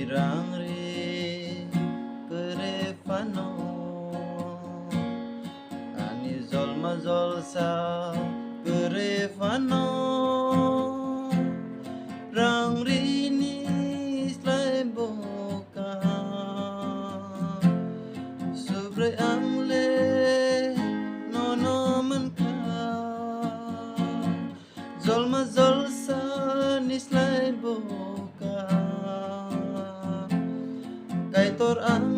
kwrwi phano ani zolma zolsa phano rangri ni slai boka sobre angle nono manka zolma zolsa ni slai boka kaitor ang